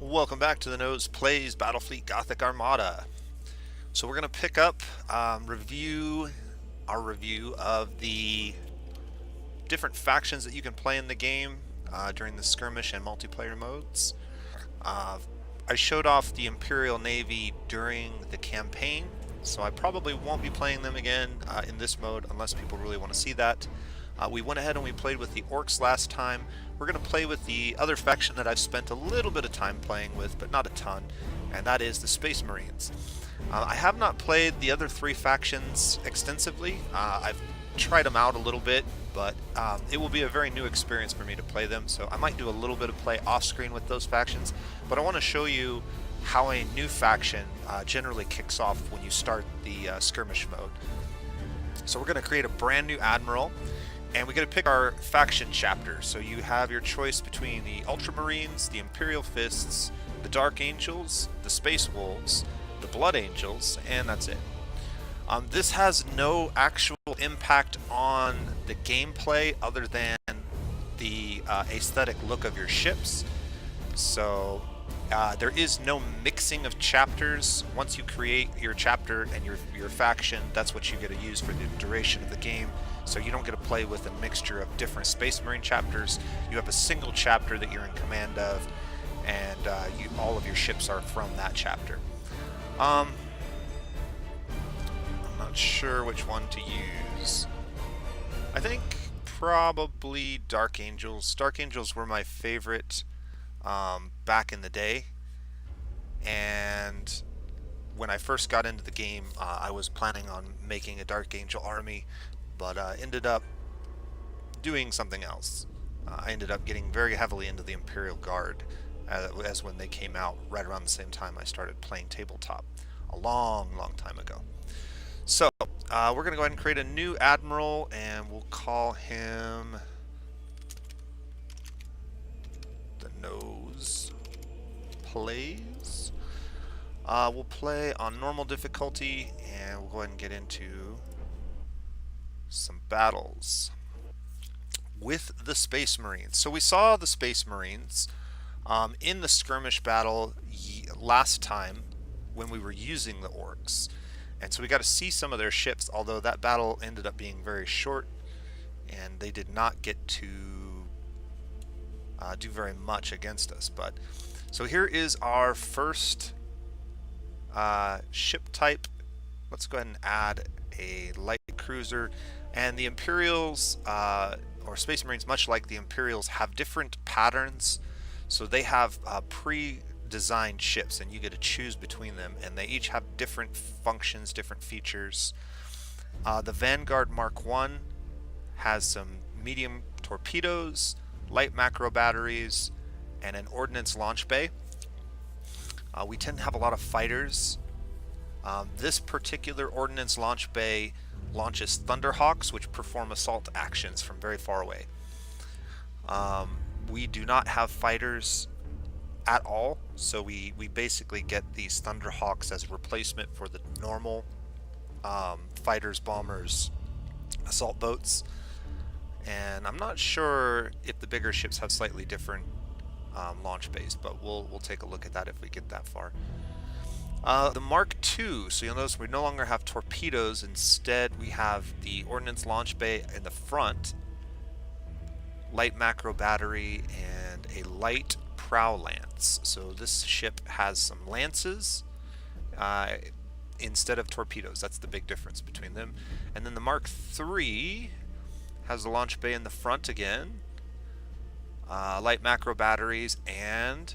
Welcome back to the Nose Plays Battlefleet Gothic Armada. So we're going to pick up our review of the different factions that you can play in the game during the skirmish and multiplayer modes. I showed off the Imperial Navy during the campaign, so I probably won't be playing them again in this mode unless people really want to see that. We went ahead and we played with the Orcs last time. We're going to play with the other faction that I've spent a little bit of time playing with, but not a ton, and that is the Space Marines. I have not played the other three factions extensively. I've tried them out a little bit, but it will be a very new experience for me to play them, so I might do a little bit of play off-screen with those factions, but I want to show you how a new faction generally kicks off when you start the skirmish mode. So we're going to create a brand new admiral, and we get to pick our faction chapter. So you have your choice between the Ultramarines, the Imperial Fists, the Dark Angels, the Space Wolves, the Blood Angels, and that's it. This has no actual impact on the gameplay other than the aesthetic look of your ships. So there is no mixing of chapters. Once you create your chapter and your faction, that's what you get to use for the duration of the game. So you don't get to play with a mixture of different Space Marine chapters. You have a single chapter that you're in command of, and all of your ships are from that chapter. I'm not sure which one to use. I think probably Dark Angels. Dark Angels were my favorite back in the day, and when I first got into the game, I was planning on making a Dark Angel army, but ended up doing something else. I ended up getting very heavily into the Imperial Guard, as when they came out right around the same time I started playing tabletop, a long time ago. So we're going to go ahead and create a new admiral, and we'll call him the Nose Plays. We'll play on normal difficulty, and we'll go ahead and get into some battles with the Space Marines. So we saw the Space Marines in the skirmish battle last time when we were using the Orcs, and so we got to see some of their ships, although that battle ended up being very short and they did not get to do very much against us. But so here is our first ship type. Let's go ahead and add a light cruiser. And the Imperials, or Space Marines, much like the Imperials, have different patterns. So they have pre-designed ships, and you get to choose between them. And they each have different functions, different features. The Vanguard Mark I has some medium torpedoes, light macro batteries, and an ordnance launch bay. We tend to have a lot of fighters. This particular ordnance launch bay launches Thunderhawks, which perform assault actions from very far away. We do not have fighters at all, so we basically get these Thunderhawks as a replacement for the normal fighters, bombers, assault boats. And I'm not sure if the bigger ships have slightly different launch bays, but we'll take a look at that if we get that far. The Mark II, so you'll notice we no longer have torpedoes. Instead, we have the ordnance launch bay in the front, light macro battery, and a light prow lance. So this ship has some lances instead of torpedoes. That's the big difference between them. And then the Mark III has the launch bay in the front again, light macro batteries, and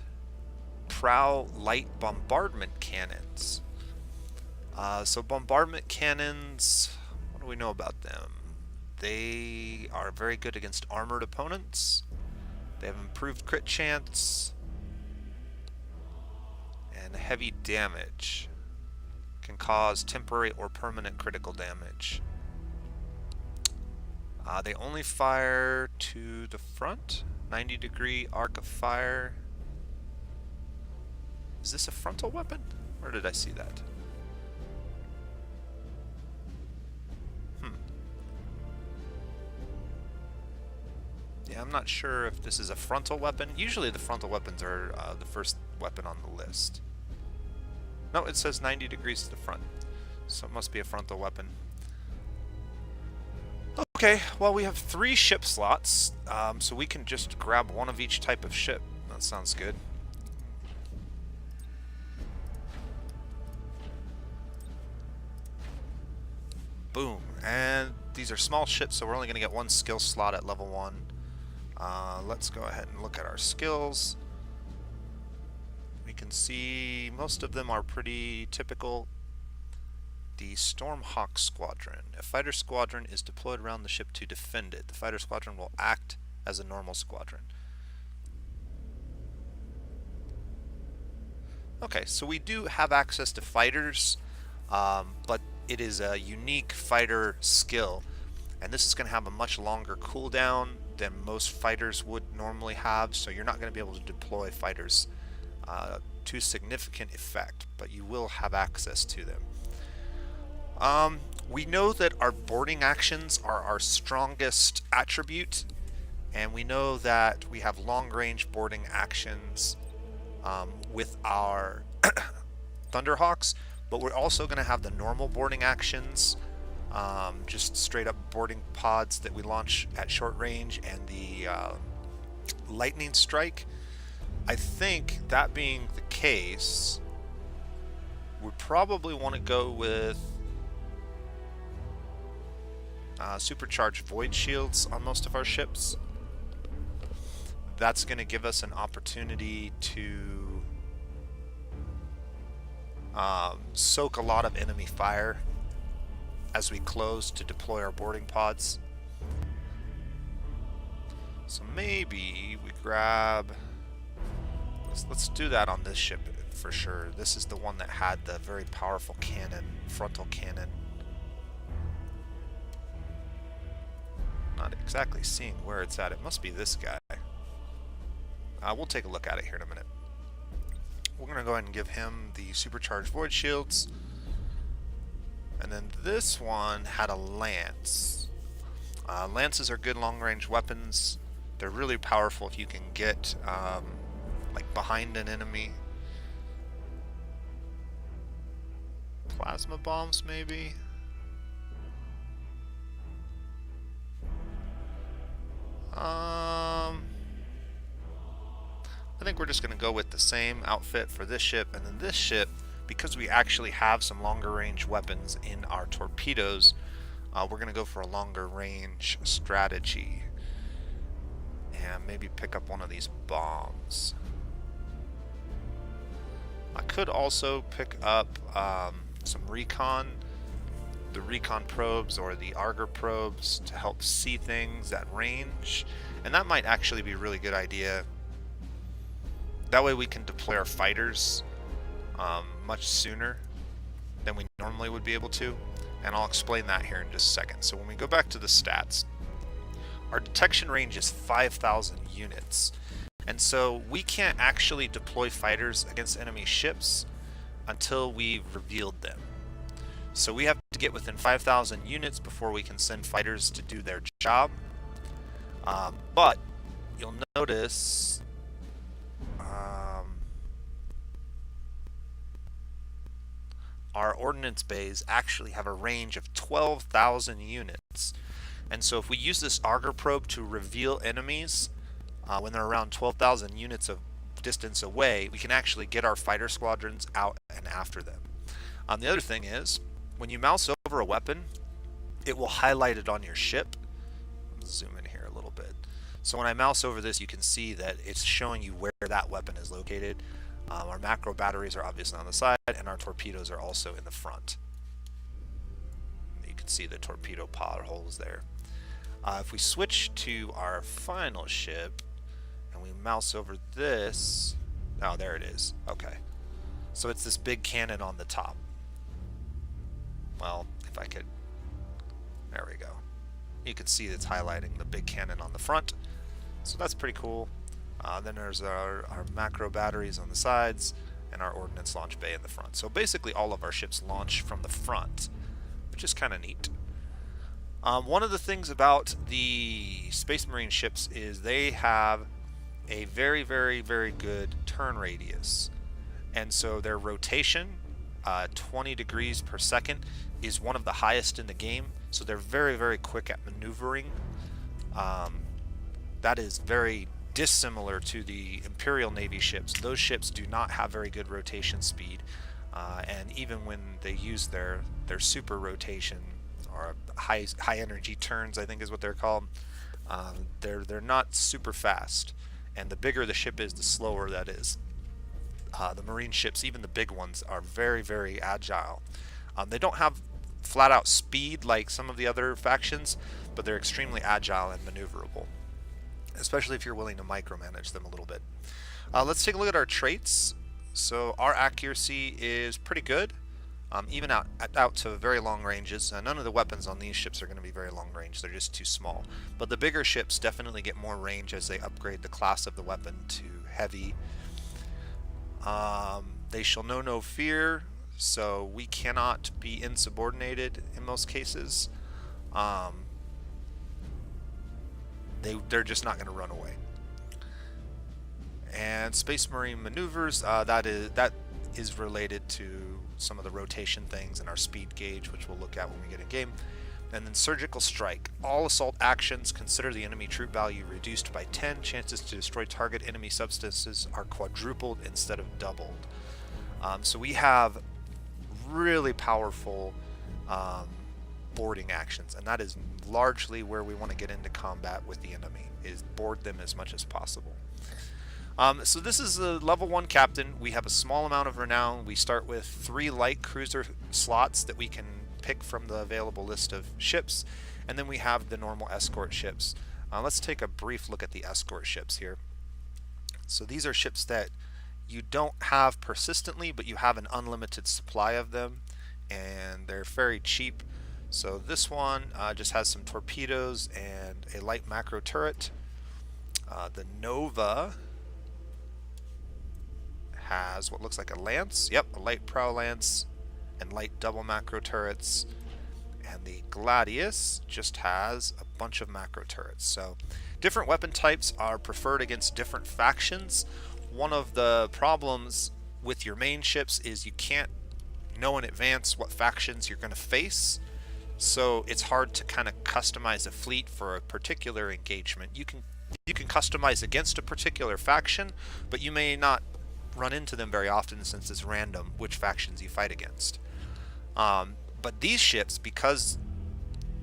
prow light bombardment cannons. So bombardment cannons, what do we know about them? They are very good against armored opponents. They have improved crit chance and heavy damage. Can cause temporary or permanent critical damage. They only fire to the front, 90-degree arc of fire. Is this a frontal weapon? Where did I see that? Yeah, I'm not sure if this is a frontal weapon. Usually the frontal weapons are the first weapon on the list. No, it says 90 degrees to the front, so it must be a frontal weapon. Okay, well, we have 3 ship slots, so we can just grab one of each type of ship. That sounds good. Boom. And these are small ships, so we're only going to get 1 skill slot at level 1. Let's go ahead and look at our skills. We can see most of them are pretty typical. The Stormhawk Squadron. A fighter squadron is deployed around the ship to defend it. The fighter squadron will act as a normal squadron. Okay, so we do have access to fighters, but it is a unique fighter skill, and this is going to have a much longer cooldown than most fighters would normally have, so you're not going to be able to deploy fighters to significant effect, but you will have access to them. We know that our boarding actions are our strongest attribute, and we know that we have long-range boarding actions with our Thunderhawks, but we're also going to have the normal boarding actions, just straight up boarding pods that we launch at short range, and the lightning strike. I think that being the case, we probably want to go with supercharged void shields on most of our ships. That's going to give us an opportunity to soak a lot of enemy fire as we close to deploy our boarding pods. So maybe we grab... Let's do that on this ship for sure. This is the one that had the very powerful cannon, frontal cannon. Not exactly seeing where it's at. It must be this guy. We'll take a look at it here in a minute. We're going to go ahead and give him the supercharged void shields. And then this one had a lance. Lances are good long-range weapons. They're really powerful if you can get like behind an enemy. Plasma bombs, maybe? I think we're just going to go with the same outfit for this ship, and then this ship, because we actually have some longer range weapons in our torpedoes, we're going to go for a longer range strategy and maybe pick up one of these bombs. I could also pick up some recon, the recon probes or the Auger probes to help see things at range, and that might actually be a really good idea. That way we can deploy our fighters much sooner than we normally would be able to, and I'll explain that here in just a second. So when we go back to the stats, our detection range is 5,000 units, and so we can't actually deploy fighters against enemy ships until we've revealed them. So we have to get within 5,000 units before we can send fighters to do their job. But you'll notice our ordnance bays actually have a range of 12,000 units. And so if we use this Auger probe to reveal enemies when they're around 12,000 units of distance away, we can actually get our fighter squadrons out and after them. The other thing is, when you mouse over a weapon, it will highlight it on your ship. Let's zoom in here a little bit. So when I mouse over this, you can see that it's showing you where that weapon is located. Our macro batteries are obviously on the side, and our torpedoes are also in the front. You can see the torpedo pod holes there. If we switch to our final ship, and we mouse over this, oh, there it is. Okay. So it's this big cannon on the top. Well, if I could, there we go. You can see it's highlighting the big cannon on the front. So that's pretty cool. Then there's our macro batteries on the sides and our ordnance launch bay in the front. So basically all of our ships launch from the front, which is kind of neat. One of the things about the Space Marine ships is they have a very, very, very good turn radius. and so their rotation, 20 degrees per second, is one of the highest in the game. So they're very, very quick at maneuvering. That is very dissimilar to the Imperial Navy ships. Those ships do not have very good rotation speed, and even when they use their super rotation, or high energy turns, I think is what they're called, they're not super fast. And the bigger the ship is, the slower that is. The Marine ships, even the big ones, are very, very agile. They don't have flat out speed like some of the other factions, but they're extremely agile and maneuverable, especially if you're willing to micromanage them a little bit. Let's take a look at our traits. So our accuracy is pretty good, even out to very long ranges. None of the weapons on these ships are going to be very long range, they're just too small. But the bigger ships definitely get more range as they upgrade the class of the weapon to heavy. They shall know no fear, so we cannot be insubordinated in most cases. They're just not going to run away. And Space Marine maneuvers, that is related to some of the rotation things and our speed gauge, which we'll look at when we get in game. And then Surgical Strike. All assault actions consider the enemy troop value reduced by 10. Chances to destroy target enemy substances are quadrupled instead of doubled. So we have really powerful boarding actions, and that is largely where we want to get into combat with the enemy, is board them as much as possible. So this is a level 1 captain. We have a small amount of renown. We start with 3 light cruiser slots that we can pick from the available list of ships, and then we have the normal escort ships. Let's take a brief look at the escort ships here. So these are ships that you don't have persistently, but you have an unlimited supply of them, and they're very cheap. So this one just has some torpedoes and a light macro turret. The Nova has what looks like a lance. Yep, a light prow lance and light double macro turrets. And the Gladius just has a bunch of macro turrets. So different weapon types are preferred against different factions. One of the problems with your main ships is you can't know in advance what factions you're going to face. So it's hard to kind of customize a fleet for a particular engagement. You can customize against a particular faction, but you may not run into them very often since it's random which factions you fight against. But these ships, because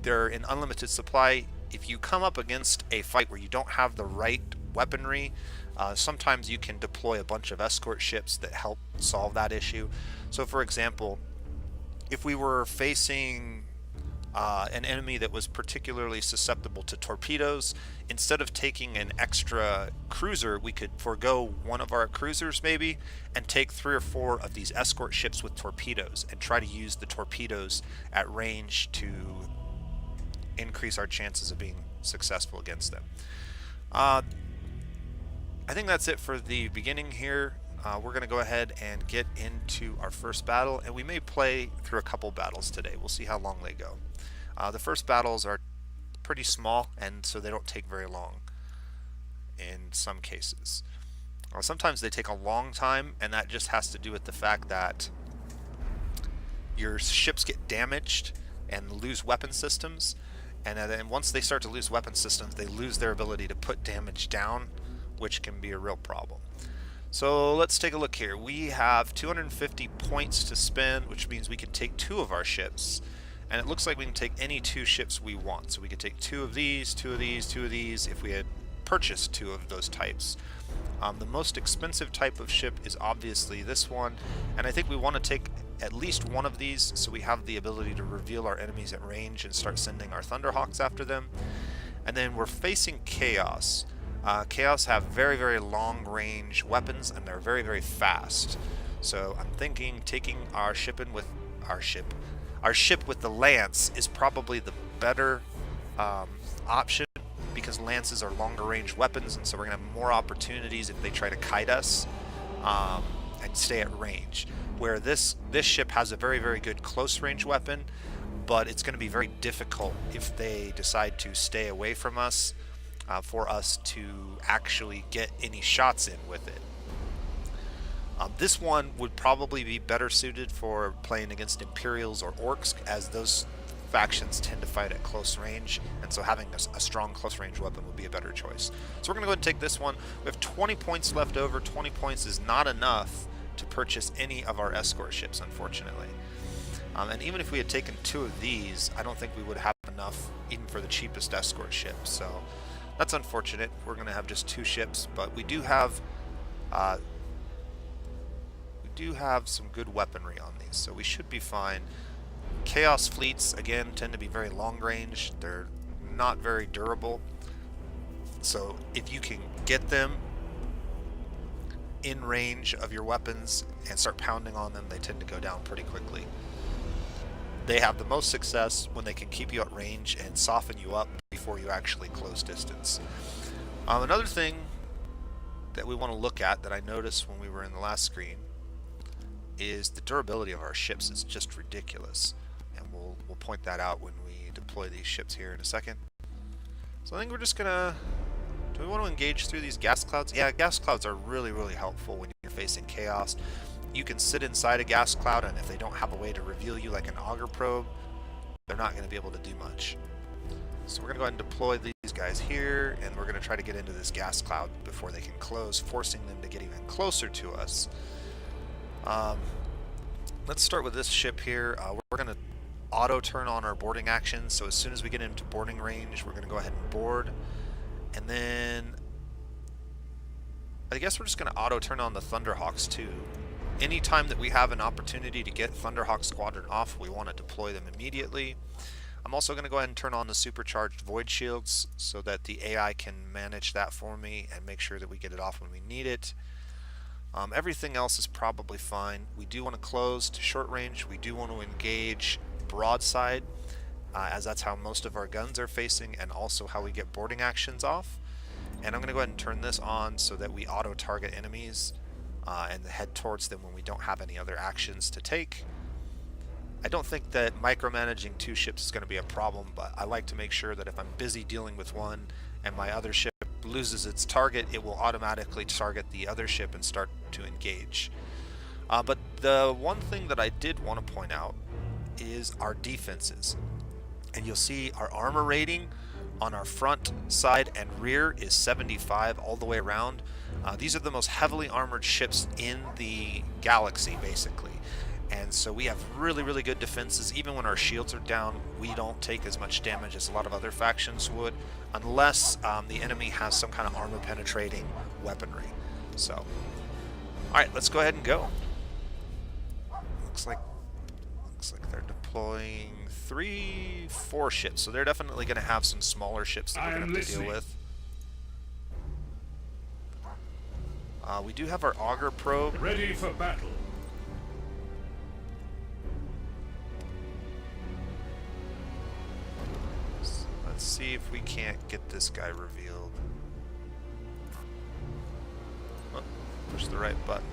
they're in unlimited supply, if you come up against a fight where you don't have the right weaponry, sometimes you can deploy a bunch of escort ships that help solve that issue. So for example, if we were facing an enemy that was particularly susceptible to torpedoes, instead of taking an extra cruiser, we could forego one of our cruisers maybe and take 3 or 4 of these escort ships with torpedoes and try to use the torpedoes at range to increase our chances of being successful against them. I think that's it for the beginning here. We're going to go ahead and get into our first battle, and we may play through a couple battles today. We'll see how long they go. The first battles are pretty small, and so they don't take very long in some cases. Sometimes they take a long time, and that just has to do with the fact that your ships get damaged and lose weapon systems, and then once they start to lose weapon systems, they lose their ability to put damage down, which can be a real problem. So let's take a look here. We have 250 points to spend, which means we can take 2 of our ships. And it looks like we can take any 2 ships we want. So we could take 2 of these, 2 of these, 2 of these, if we had purchased 2 of those types. The most expensive type of ship is obviously this one. And I think we want to take at least one of these so we have the ability to reveal our enemies at range and start sending our Thunderhawks after them. And then we're facing Chaos. Chaos have very, very long range weapons, and they're very, very fast. So I'm thinking taking our ship with the lance is probably the better option, because lances are longer range weapons, and so we're going to have more opportunities if they try to kite us and stay at range. Where this ship has a very, very good close range weapon, but it's going to be very difficult if they decide to stay away from us for us to actually get any shots in with it. This one would probably be better suited for playing against Imperials or Orcs, as those factions tend to fight at close range, and so having a strong close range weapon would be a better choice. So we're going to go ahead and take this one. We have 20 points left over. 20 points is not enough to purchase any of our escort ships, unfortunately. And even if we had taken 2 of these, I don't think we would have enough even for the cheapest escort ship. So that's unfortunate. We're going to have just 2 ships, but we do have some good weaponry on these, so we should be fine. Chaos fleets, again, tend to be very long range. They're not very durable. So if you can get them in range of your weapons and start pounding on them, they tend to go down pretty quickly. They have the most success when they can keep you at range and soften you up before you actually close distance. Another thing that we want to look at that I noticed when we were in the last screen is the durability of our ships is just ridiculous, and we'll point that out when we deploy these ships here in a second. So I think we're just gonna, do we want to engage through these gas clouds? Yeah, gas clouds are really helpful when you're facing chaos. You can sit inside a gas cloud, and if they don't have a way to reveal you like an auger probe, they're not going to be able to do much. So we're going to go ahead and deploy these guys here, and we're going to try to get into this gas cloud before they can close, forcing them to get even closer to us. Let's start with this ship here. We're going to auto turn on our boarding action, so as soon as we get into boarding range, we're going to go ahead and board, and then I guess we're just going to auto turn on the Thunderhawks too. Anytime that we have an opportunity to get Thunderhawk Squadron off, we want to deploy them immediately. I'm also going to go ahead and turn on the supercharged void shields so that the AI can manage that for me and make sure that we get it off when we need it. Everything else is probably fine. We do want to close to short range. We do want to engage broadside, as that's how most of our guns are facing, and also how we get boarding actions off. And I'm going to go ahead and turn this on so that we auto target enemies and head towards them when we don't have any other actions to take. I don't think that micromanaging 2 ships is going to be a problem, but I like to make sure that if I'm busy dealing with one and my other ship loses its target, it will automatically target the other ship and start to engage. But the one thing that I did want to point out is our defenses. And you'll see our armor rating on our front, side, and rear is 75 all the way around. These are the most heavily armored ships in the galaxy, basically. And so we have really good defenses. Even when our shields are down, we don't take as much damage as a lot of other factions would, unless the enemy has some kind of armor penetrating weaponry. So, alright, let's go ahead and go. Looks like they're deploying 4 ships, so they're definitely going to have some smaller ships that we're going to have to deal with. We do have our auger probe. Ready for battle. So let's see if we can't get this guy revealed. Oh, push the right button.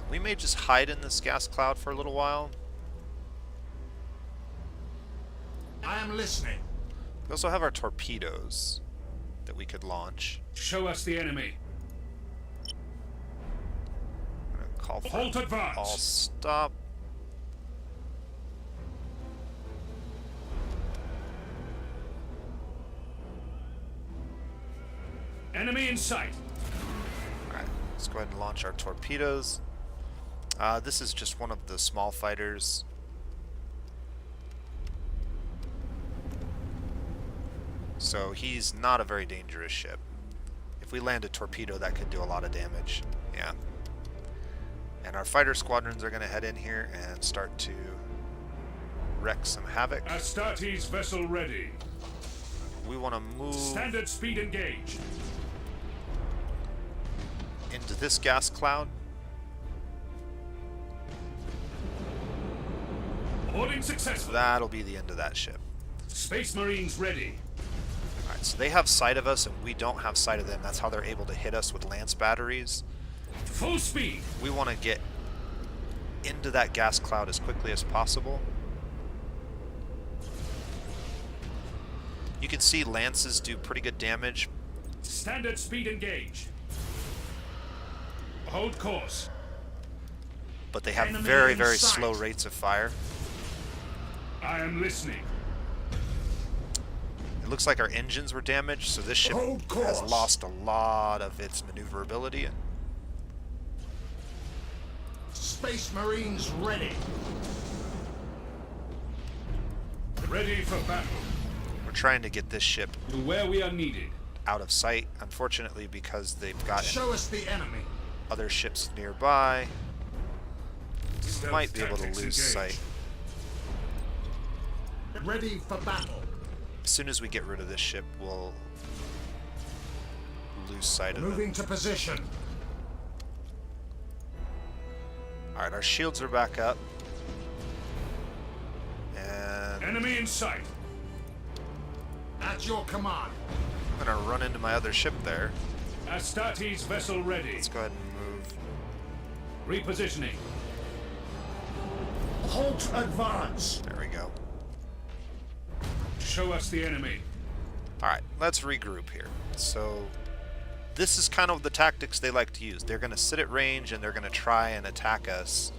We may just hide in this gas cloud for a little while. I am listening. We also have our torpedoes that we could launch. Show us the enemy. I'm going to call for Halt advance. all stop. Enemy in sight. Alright, let's go ahead and launch our torpedoes. This is just one of the small fighters. So he's not a very dangerous ship. If we land a torpedo, that could do a lot of damage. Yeah. And our fighter squadrons are going to head in here and start to wreak some havoc. Astartes vessel ready. We want to move Standard speed engaged. into this gas cloud. Boarding successful. That'll be the end of that ship. Space Marines ready. Alright, so they have sight of us and we don't have sight of them. That's how they're able to hit us with lance batteries. Full speed. We want to get into that gas cloud as quickly as possible. You can see lances do pretty good damage. Standard speed engage. Hold course. But they have Enemy very, in very sight. slow rates of fire. I am listening. It looks like our engines were damaged, so this ship Hold course. has lost a lot of its maneuverability. Space Marines ready. Ready for battle. We're trying to get this ship To where we are needed. out of sight, unfortunately, because they've got Show us the enemy. other ships nearby. Stealth Might be able to tactics lose engaged. sight. Ready for battle. As soon as we get rid of this ship, we'll lose sight of them. Moving to position. Alright, our shields are back up. And Enemy in sight. At your command. I'm gonna run into my other ship there. Astartes vessel ready. Let's go ahead and move. Repositioning. Halt advance. There we go. Show us the enemy. Alright, let's regroup here. So, this is kind of the tactics they like to use. They're going to sit at range and they're going to try and attack us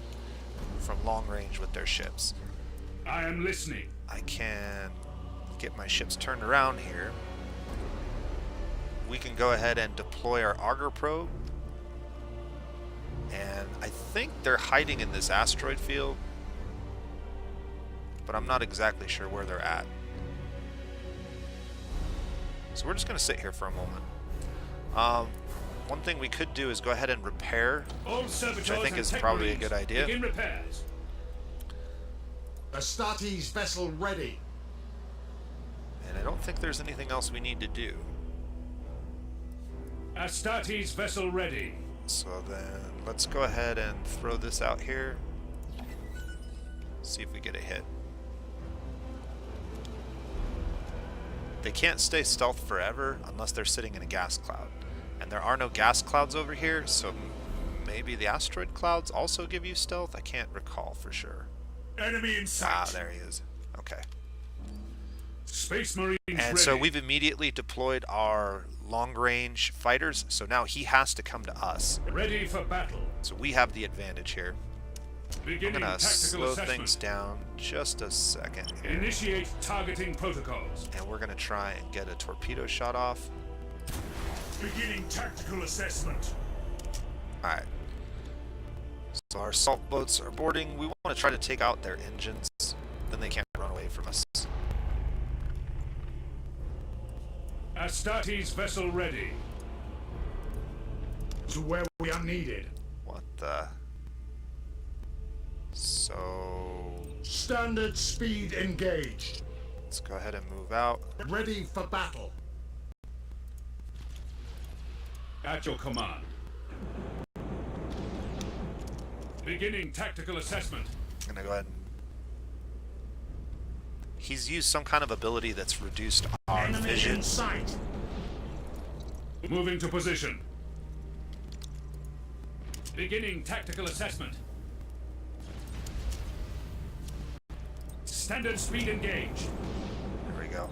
from long range with their ships. I am listening. I can get my ships turned around here. We can go ahead and deploy our auger probe. And I think they're hiding in this asteroid field, but I'm not exactly sure where they're at. So we're just going to sit here for a moment. One thing we could do is go ahead and repair, All saboteurs which I think and is tech probably a marines good idea. Begin repairs. Astartes vessel ready. And I don't think there's anything else we need to do. Astartes vessel ready. So then let's go ahead and throw this out here. See if we get a hit. They can't stay stealth forever unless they're sitting in a gas cloud. And there are no gas clouds over here, so maybe the asteroid clouds also give you stealth? I can't recall for sure. Enemy in sight. Ah, there he is. Okay. Space Marines And ready. so we've immediately deployed our long-range fighters, so now he has to come to us. Ready for battle. So we have the advantage here. I'm Beginning gonna tactical slow assessment. things down just a second here. Initiate targeting protocols. And we're gonna try and get a torpedo shot off. Beginning tactical assessment. Alright. So our assault boats are boarding. We want to try to take out their engines. Then they can't run away from us. Astartes vessel ready. To where we are needed. What the... So... Standard speed engaged. let's go ahead and move out. Ready for battle. At your command. Beginning tactical assessment. I'm gonna go ahead and... he's used some kind of ability that's reduced our Enemy vision. in sight. Moving to position. Beginning tactical assessment. Standard speed engage. There we go.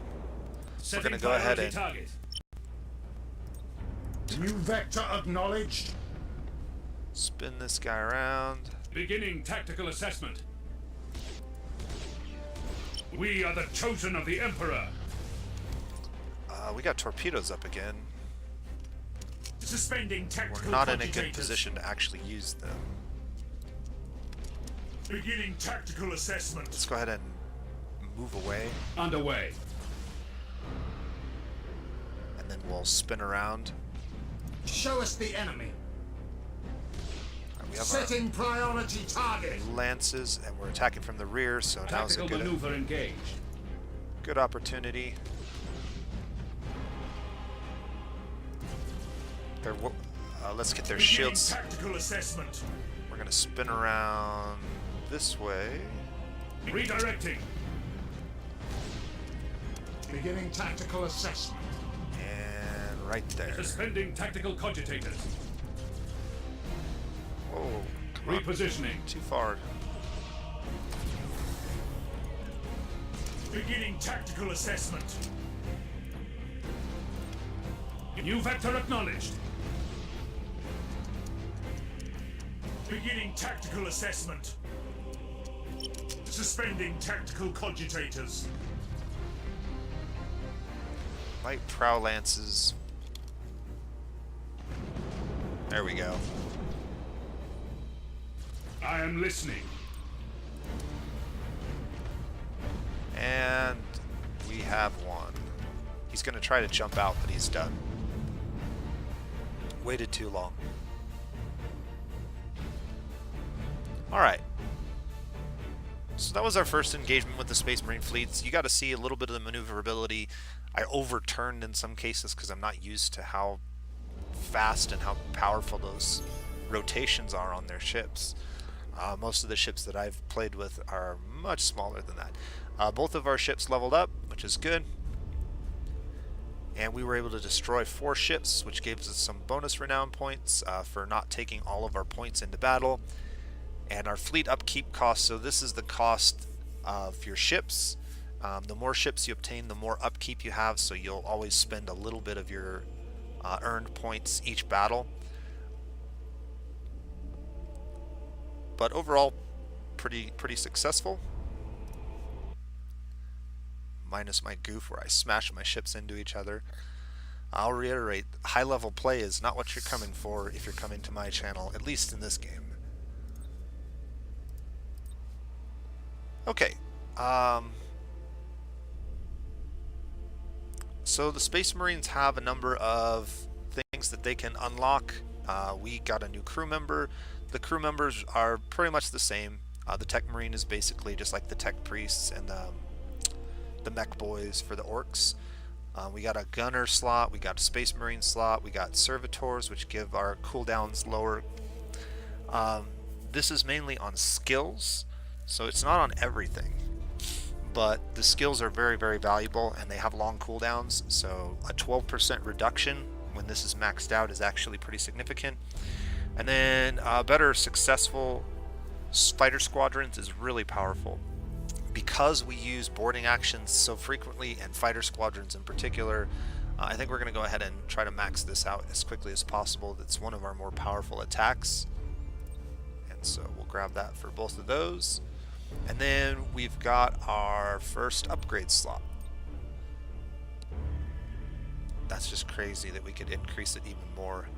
Setting gonna go ahead priority and- target. New vector acknowledged. Spin this guy around. Beginning tactical assessment. We are the chosen of the Emperor. We got torpedoes up again. Suspending We're tactical not in a good cogitators. position to actually use them. Beginning tactical assessment. Let's go ahead and move away, Underway. and then we'll spin around. Show us the enemy. We have Setting priority target. our lances, and we're attacking from the rear, so now's a Tactical maneuver engaged. good opportunity. Let's get their shields. Tactical assessment. We're gonna spin around this way. Redirecting. Beginning tactical assessment. And right there. Suspending tactical cogitators. Oh, Come on. Repositioning. Too far. Beginning tactical assessment. New vector acknowledged. Beginning tactical assessment. Suspending tactical cogitators. Light prow lances. There we go. I am listening. And we have one. He's going to try to jump out, but he's done. Waited too long. Alright. So that was our first engagement with the Space Marine fleets. You got to see a little bit of the maneuverability. I overturned in some cases because I'm not used to how fast and how powerful those rotations are on their ships. Most of the ships that I've played with are much smaller than that. Both of our ships leveled up, which is good. And we were able to destroy 4 ships, which gave us some bonus renown points for not taking all of our points into battle. And our fleet upkeep cost, so this is the cost of your ships. The more ships you obtain, the more upkeep you have, so you'll always spend a little bit of your earned points each battle. But overall, pretty successful. Minus my goof where I smash my ships into each other. I'll reiterate, high level play is not what you're coming for if you're coming to my channel, at least in this game. Okay, so the Space Marines have a number of things that they can unlock. We got a new crew member. The crew members are pretty much the same. The Tech Marine is basically just like the Tech Priests and the Mech Boys for the Orcs. We got a Gunner slot, we got a Space Marine slot, we got Servitors, which give our cooldowns lower. This is mainly on skills. So it's not on everything, but the skills are very valuable and they have long cooldowns, so a 12% reduction when this is maxed out is actually pretty significant. And then better successful fighter squadrons is really powerful. Because we use boarding actions so frequently and fighter squadrons in particular, I think we're going to go ahead and try to max this out as quickly as possible. That's one of our more powerful attacks, and so we'll grab that for both of those. And then we've got our first upgrade slot. That's just crazy that we could increase it even more.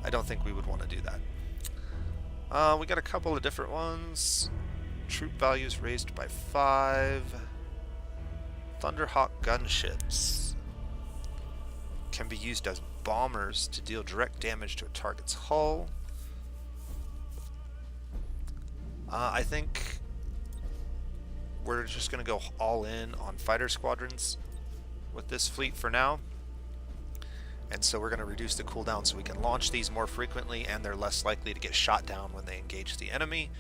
I don't think we would want to do that. We got a couple of different ones. Troop values raised by 5. Thunderhawk gunships can be used as bombers to deal direct damage to a target's hull. I think we're just going to go all in on fighter squadrons with this fleet for now. And so we're going to reduce the cooldown so we can launch these more frequently and they're less likely to get shot down when they engage the enemy.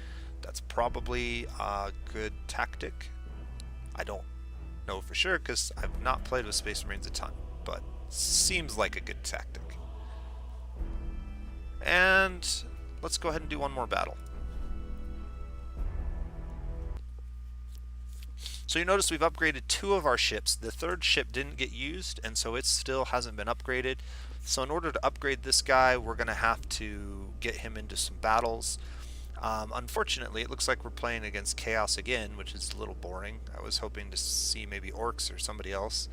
That's probably a good tactic. I don't know for sure because I've not played with Space Marines a ton, but seems like a good tactic. And let's go ahead and do one more battle. So you notice we've upgraded 2 of our ships. The 3rd ship didn't get used, and so it still hasn't been upgraded. So in order to upgrade this guy, we're going to have to get him into some battles. Unfortunately, it looks like we're playing against Chaos again, which is a little boring. I was hoping to see maybe Orcs or somebody else.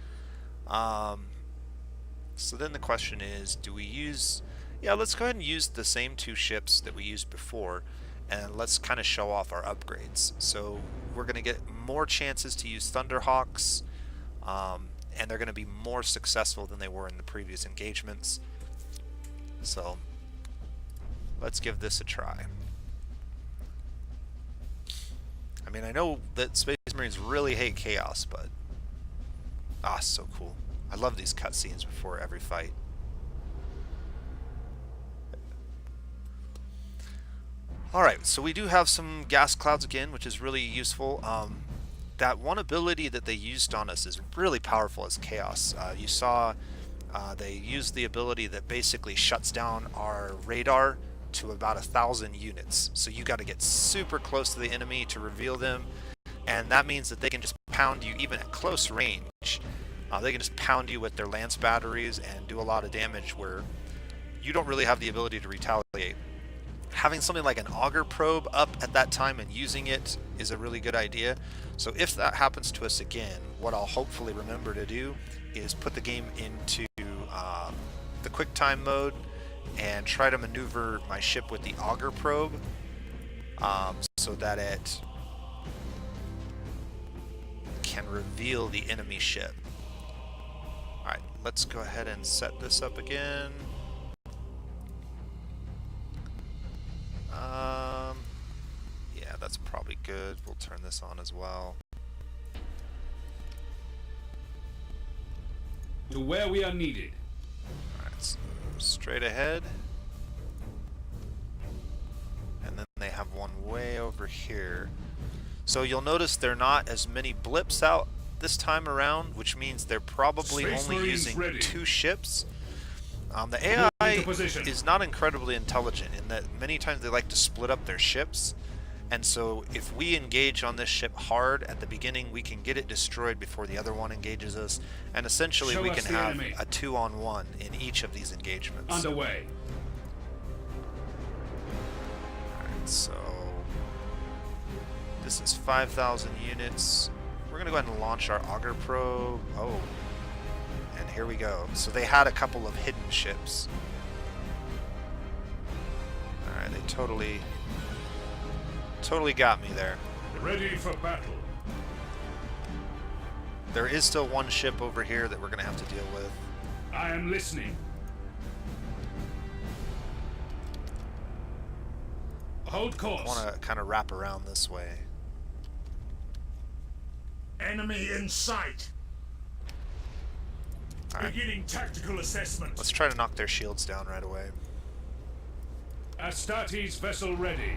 So then the question is, do we use... Yeah, let's go ahead and use the same 2 ships that we used before, and let's kind of show off our upgrades. So we're going to get more chances to use Thunderhawks, and they're going to be more successful than they were in the previous engagements. So let's give this a try. I mean, I know that Space Marines really hate Chaos, but so cool. I love these cutscenes before every fight. Alright, so we do have some gas clouds again, which is really useful. That one ability that they used on us is really powerful as Chaos. You saw they used the ability that basically shuts down our radar to about 1,000 units. So you got to get super close to the enemy to reveal them, and that means that they can just pound you even at close range. They can just pound you with their lance batteries and do a lot of damage where you don't really have the ability to retaliate. Having something like an auger probe up at that time and using it is a really good idea. So if that happens to us again, what I'll hopefully remember to do is put the game into the quick time mode and try to maneuver my ship with the auger probe so that it can reveal the enemy ship. Alright, let's go ahead and set this up again. Yeah, that's probably good. We'll turn this on as well. To where we are needed. Alright, so straight ahead. And then they have one way over here. So you'll notice there are not as many blips out this time around, which means they're probably Space only Marines using ready. 2 ships. The AI into position. is not incredibly intelligent in that many times they like to split up their ships. And so if we engage on this ship hard at the beginning, we can get it destroyed before the other one engages us. And essentially Show we us can the have enemy. a 2-on-1 in each of these engagements. Underway. Alright, so this is 5,000 units. We're going to go ahead and launch our auger probe. Oh, and here we go. So they had a couple of hidden ships. Alright, they totally got me there. Ready for battle. There is still one ship over here that we're going to have to deal with. I am listening. Hold I course. want to kind of wrap around this way. Enemy in sight. Alright, Beginning tactical assessment. let's try to knock their shields down right away. Astartes vessel ready.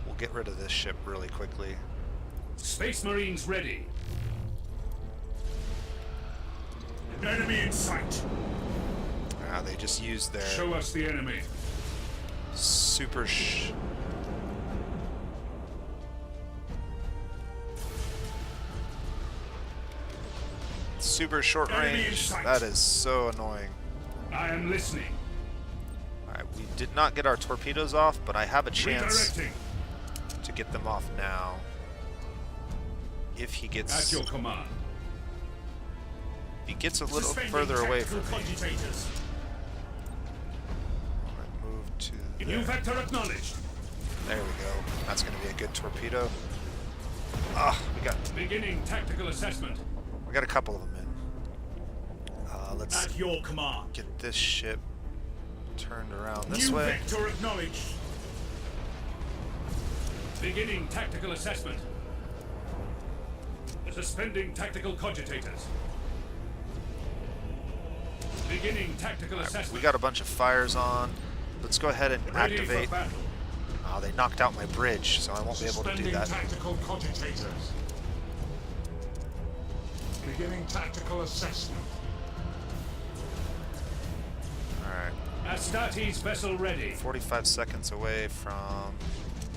We'll get rid of this ship really quickly. Space Marines ready. Enemy in sight. They just used their Show us the enemy. super super short Enemy in range. sight. That is so annoying. I am listening. Alright, we did not get our torpedoes off, but I have a chance Redirecting. to get them off now. If he At gets your command. a little Suspending further away tactical from me. cogitators. Alright, move to New there. vector acknowledged. There we go. That's going to be a good torpedo. Ah, Beginning tactical assessment. we got a couple of them in. Let's At your command. get this ship turned around this New way. vector acknowledged. Beginning tactical assessment. Suspending tactical cogitators. Beginning tactical assessment. We got a bunch of fires on. Let's go ahead and Ready activate. for battle. They knocked out my bridge, so I won't be able to do Suspending that. tactical cogitators. Beginning tactical assessment. Alright, Astartes vessel ready. 45 seconds away from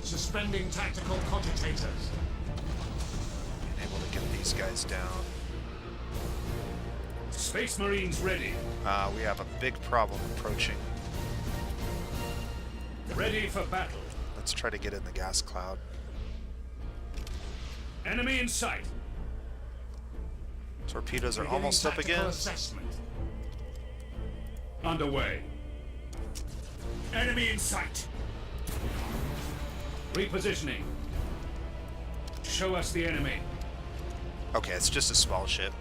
Suspending tactical cogitators. being able to get these guys down. Space Marines ready. We have a big problem approaching. Ready for battle. Let's try to get in the gas cloud. Enemy in sight. Torpedoes are Beginning almost up tactical again. assessment. Underway. Enemy in sight. Repositioning. Show us the enemy. Okay, it's just a small ship.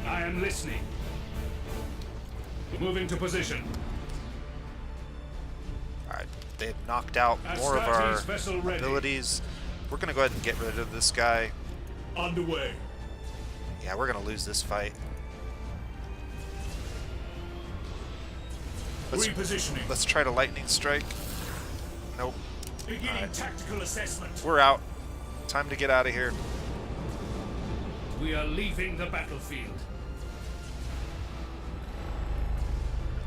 I am listening. Moving to position. Alright, they've knocked out more of our Astartes vessel ready. abilities. We're gonna go ahead and get rid of this guy. Underway. Yeah, we're gonna lose this fight. Repositioning. Let's try to lightning strike. Nope. Beginning Alright. tactical assessment. We're out. Time to get out of here. We are leaving the battlefield.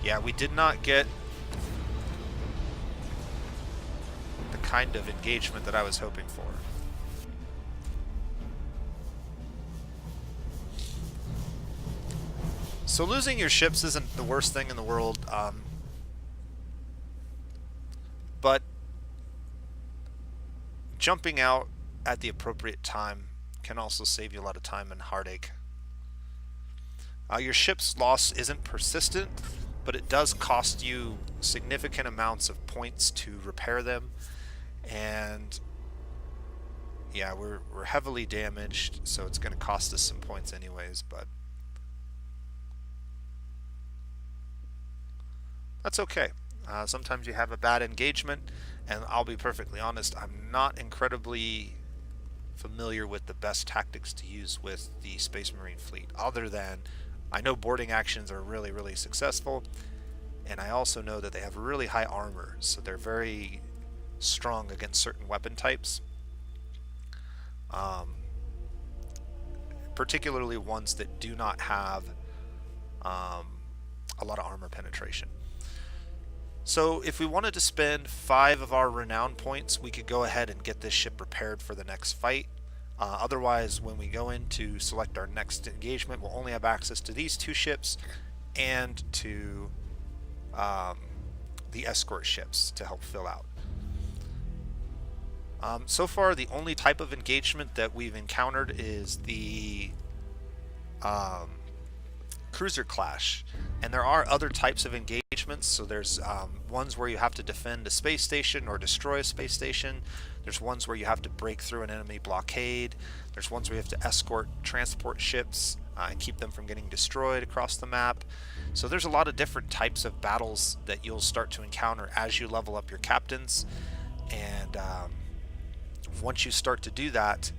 Yeah, we did not get kind of engagement that I was hoping for. So losing your ships isn't the worst thing in the world, but jumping out at the appropriate time can also save you a lot of time and heartache. Your ship's loss isn't persistent, but it does cost you significant amounts of points to repair them, and yeah, we're heavily damaged, so it's going to cost us some points anyways, but that's okay. Sometimes you have a bad engagement, and I'll be perfectly honest, I'm not incredibly familiar with the best tactics to use with the Space Marine fleet, other than I know boarding actions are really successful, and I also know that they have really high armor, so they're very strong against certain weapon types, particularly ones that do not have a lot of armor penetration. So if we wanted to spend 5 of our renown points, we could go ahead and get this ship repaired for the next fight. Otherwise, when we go in to select our next engagement, we'll only have access to these 2 ships and to the escort ships to help fill out. So far, the only type of engagement that we've encountered is the cruiser clash, and there are other types of engagements. So there's ones where you have to defend a space station or destroy a space station. There's ones where you have to break through an enemy blockade. There's ones where you have to escort transport ships and keep them from getting destroyed across the map. So there's a lot of different types of battles that you'll start to encounter as you level up your captains, and once you start to do that,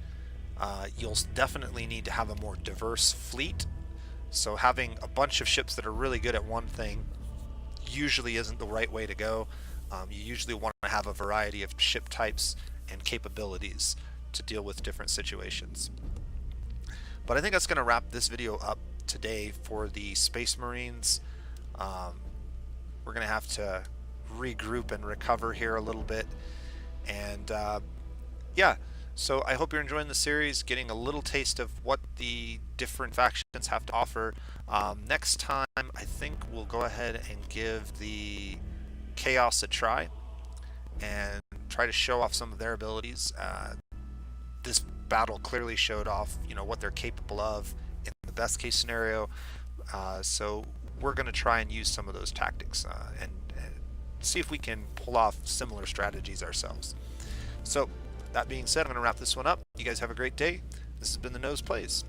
you'll definitely need to have a more diverse fleet. So having a bunch of ships that are really good at one thing usually isn't the right way to go. You usually want to have a variety of ship types and capabilities to deal with different situations. But I think that's going to wrap this video up today for the Space Marines. We're going to have to regroup and recover here a little bit, and yeah, so I hope you're enjoying the series, getting a little taste of what the different factions have to offer. Next time, I think we'll go ahead and give the Chaos a try and try to show off some of their abilities. This battle clearly showed off, what they're capable of in the best case scenario. So we're going to try and use some of those tactics and see if we can pull off similar strategies ourselves. So that being said, I'm going to wrap this one up. You guys have a great day. This has been The Nose Plays.